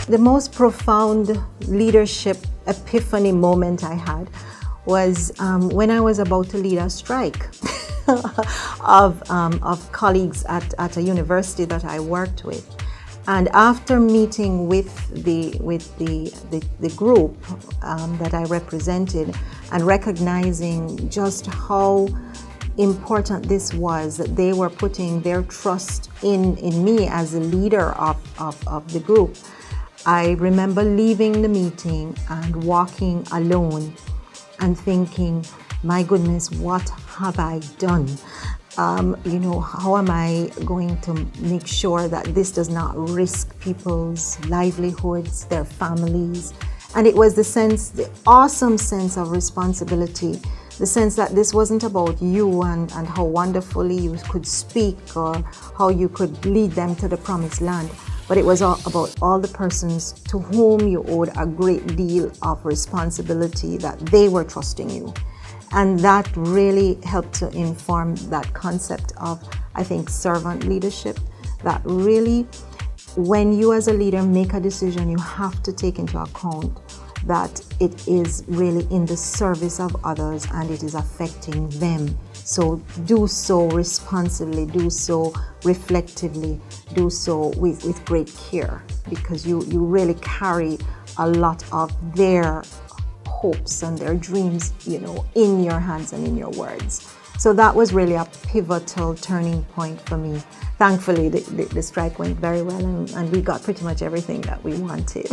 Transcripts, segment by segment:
The most profound leadership epiphany moment I had was when I was about to lead a strike of colleagues at a university that I worked with. And after meeting with the group that I represented and recognizing just how important this was, that they were putting their trust in me as a leader of the group, I remember leaving the meeting and walking alone and thinking, my goodness, what have I done? How am I going to make sure that this does not risk people's livelihoods, their families? And it was the awesome sense of responsibility, the sense that this wasn't about you and how wonderfully you could speak or how you could lead them to the promised land, but it was about all the persons to whom you owed a great deal of responsibility, that they were trusting you. And that really helped to inform that concept of, I think, servant leadership, that really, when you as a leader make a decision, you have to take into account that it is really in the service of others and it is affecting them. So do so responsibly, do so reflectively, do so with great care, because you really carry a lot of their hopes and their dreams, in your hands and in your words. So that was really a pivotal turning point for me. Thankfully, the strike went very well and we got pretty much everything that we wanted.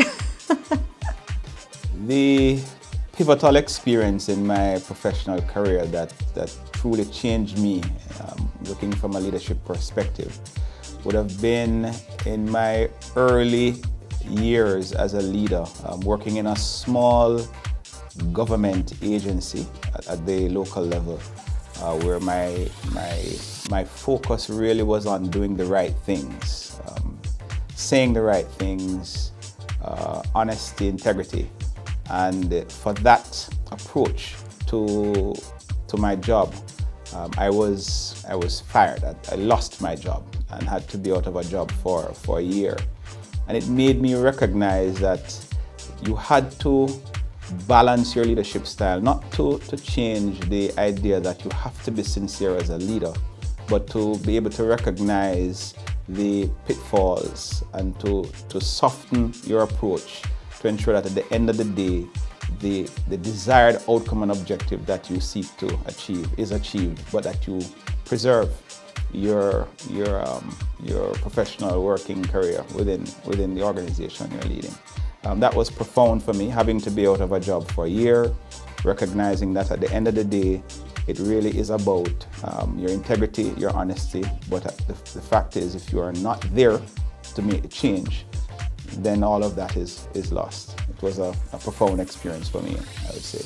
The pivotal experience in my professional career that truly changed me, looking from a leadership perspective, would have been in my early years as a leader, working in a small government agency at the local level, where my focus really was on doing the right things, saying the right things, honesty, integrity. And for that approach to my job, I was fired. I lost my job and had to be out of a job for a year. And it made me recognize that you had to balance your leadership style, not to change the idea that you have to be sincere as a leader, but to be able to recognize the pitfalls and to soften your approach to ensure that at the end of the day, the desired outcome and objective that you seek to achieve is achieved, but that you preserve your professional working career within the organization you're leading. That was profound for me, having to be out of a job for a year, recognizing that at the end of the day, it really is about your integrity, your honesty, but the fact is, if you are not there to make a change, then all of that is lost. It was a profound experience for me, I would say.